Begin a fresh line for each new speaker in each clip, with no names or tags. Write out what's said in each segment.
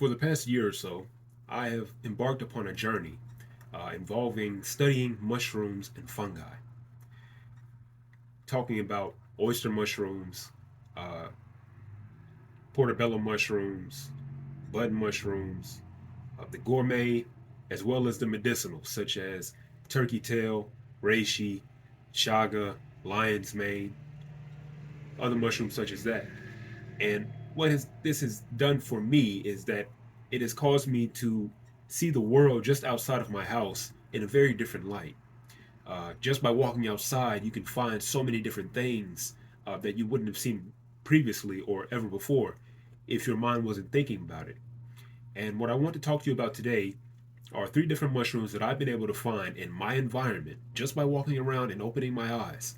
For the past year or so, I have embarked upon a journey involving studying mushrooms and fungi, talking about oyster mushrooms, uh, portobello mushrooms, bud mushrooms, the gourmet, as well as the medicinal, such as turkey tail, reishi, chaga, lion's mane, other mushrooms such as that. And this has done for me is that it has caused me to see the world just outside of my house in a very different light. Just by walking outside, you can find so many different things that you wouldn't have seen previously or ever before if your mind wasn't thinking about it. And what I want to talk to you about today are three different mushrooms that I've been able to find in my environment just by walking around and opening my eyes: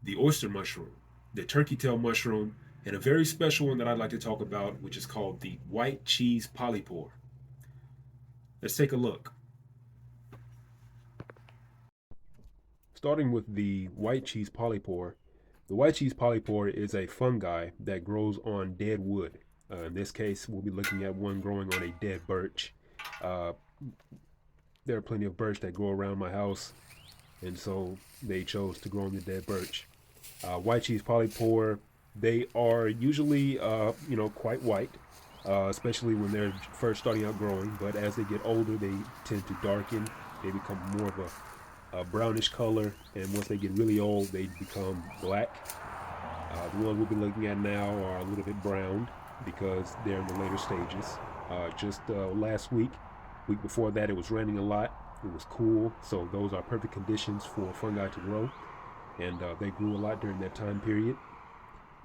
the oyster mushroom, the turkey tail mushroom, and a very special one that I'd like to talk about, which is called the white cheese polypore. Let's take a look. Starting with the white cheese polypore, the white cheese polypore is a fungi that grows on dead wood. In this case, we'll be looking at one growing on a dead birch. Uh, there are plenty of birch that grow around my house, and so they chose to grow on the dead birch. White cheese polypore, they are usually, quite white, especially when they're first starting out growing. But as they get older, they tend to darken. They become more of a brownish color, and once they get really old, they become black. The ones we'll be looking at now are a little bit browned because they're in the later stages. Just last week before that, it was raining a lot. It was cool, so those are perfect conditions for fungi to grow, and they grew a lot during that time period.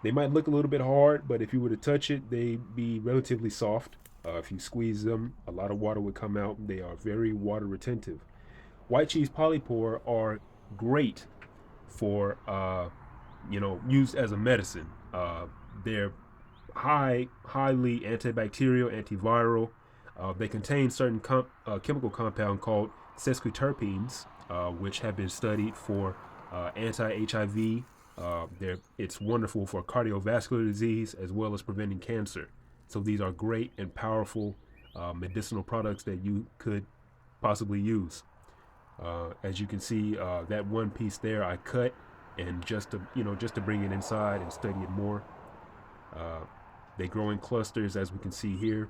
They might look a little bit hard, but if you were to touch it, they'd be relatively soft. If you squeeze them, a lot of water would come out. They are very water retentive. White cheese polypore are great for used as a medicine. They're highly antibacterial, antiviral. They contain certain chemical compound called sesquiterpenes, which have been studied for anti-HIV. It's wonderful for cardiovascular disease as well as preventing cancer. So these are great and powerful medicinal products that you could possibly use. As you can see, that one piece there I cut, and just to bring it inside and study it more. Uh, they grow in clusters, as we can see here.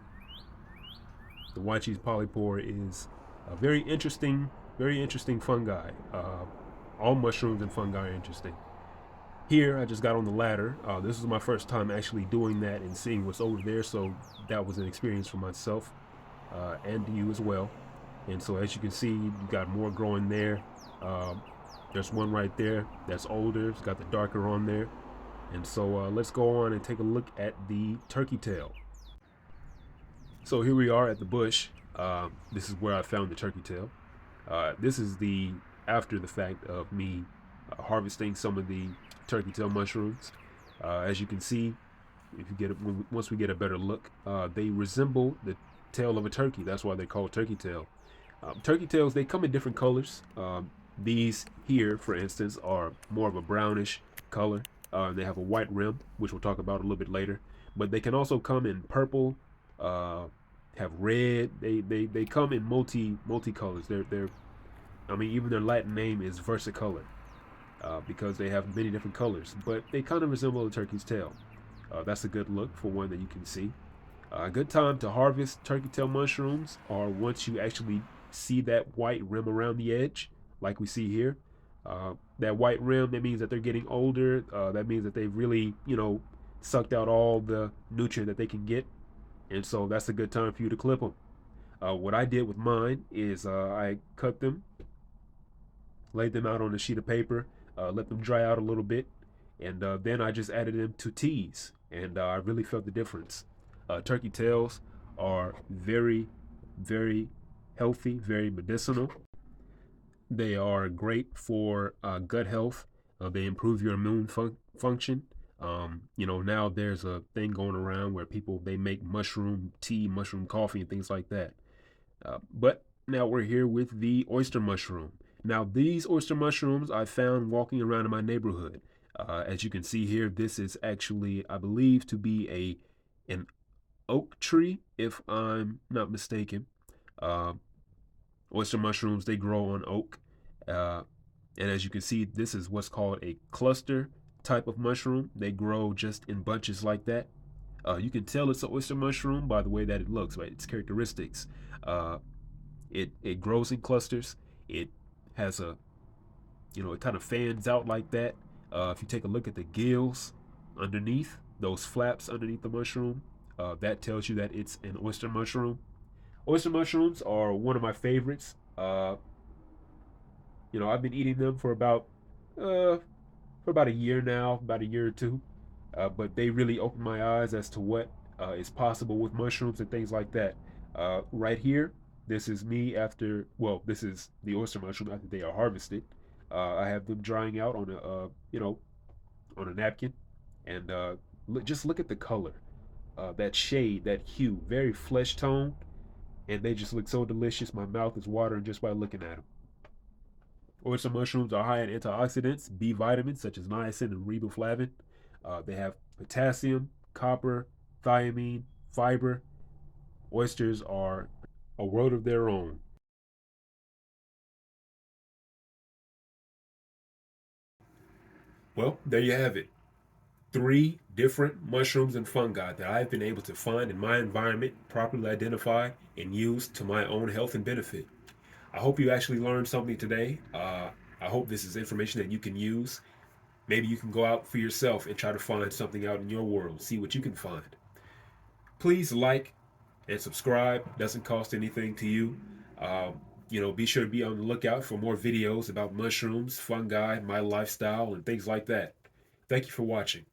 The white cheese polypore is a very interesting fungi. All mushrooms and fungi are interesting. Here, I just got on the ladder. This was my first time actually doing that and seeing what's over there, so that was an experience for myself and you as well. And so, as you can see, you got more growing there. There's one right there that's older. It's got the darker on there. And so let's go on and take a look at the turkey tail. So here we are at the bush. This is where I found the turkey tail. This is the after the fact of me harvesting some of the turkey tail mushrooms. As you can see, if you get it, once we get a better look, they resemble the tail of a turkey. That's why they're called turkey tail. Turkey tails, they come in different colors. These here, for instance, are more of a brownish color. They have a white rim, which we'll talk about a little bit later. But they can also come in purple, have red. They come in multi colors. Even their Latin name is versicolor, because they have many different colors. But they kind of resemble a turkey's tail. That's a good look for one that you can see. A good time to harvest turkey tail mushrooms are once you actually see that white rim around the edge, like we see here. That white rim, that means that they're getting older. That means that they've really, sucked out all the nutrient that they can get. And so that's a good time for you to clip them. What I did with mine is I cut them, laid them out on a sheet of paper, let them dry out a little bit, and then I just added them to teas. And I really felt the difference. Turkey tails are very, very healthy, very medicinal. They are great for gut health. They improve your immune function. Now there's a thing going around where people they make mushroom tea, mushroom coffee, and things like that. But now we're here with the oyster mushroom. Now these oyster mushrooms I found walking around in my neighborhood. As you can see here, this is actually, I believe, to be an oak tree, if I'm not mistaken. Uh, Oyster mushrooms, they grow on oak. Uh, and as you can see, this is what's called a cluster type of mushroom. They grow just in bunches like that. You can tell it's an oyster mushroom by the way that it looks, right? Its characteristics. Uh, it grows in clusters. It has a, it kind of fans out like that. If you take a look at the gills underneath, those flaps underneath the mushroom, that tells you that it's an oyster mushroom. Oyster mushrooms are one of my favorites. I've been eating them uh, for about a year now, about a year or two. But they really opened my eyes as to what is possible with mushrooms and things like that. Right here, this is me after. Well, this is the oyster mushroom after they are harvested. I have them drying out on a napkin, and just look at the color, that shade, that hue, very flesh tone, and they just look so delicious. My mouth is watering just by looking at them. Oyster mushrooms are high in antioxidants, B vitamins such as niacin and riboflavin. They have potassium, copper, thiamine, fiber. Oysters are a world of their own. Well, there you have it. Three different mushrooms and fungi that I've been able to find in my environment, properly identify, and use to my own health and benefit. I hope you actually learned something today. I hope this is information that you can use. Maybe you can go out for yourself and try to find something out in your world, see what you can find. Please like and subscribe. It doesn't cost anything to you. Be sure to be on the lookout for more videos about mushrooms, fungi, my lifestyle, and things like that. Thank you for watching.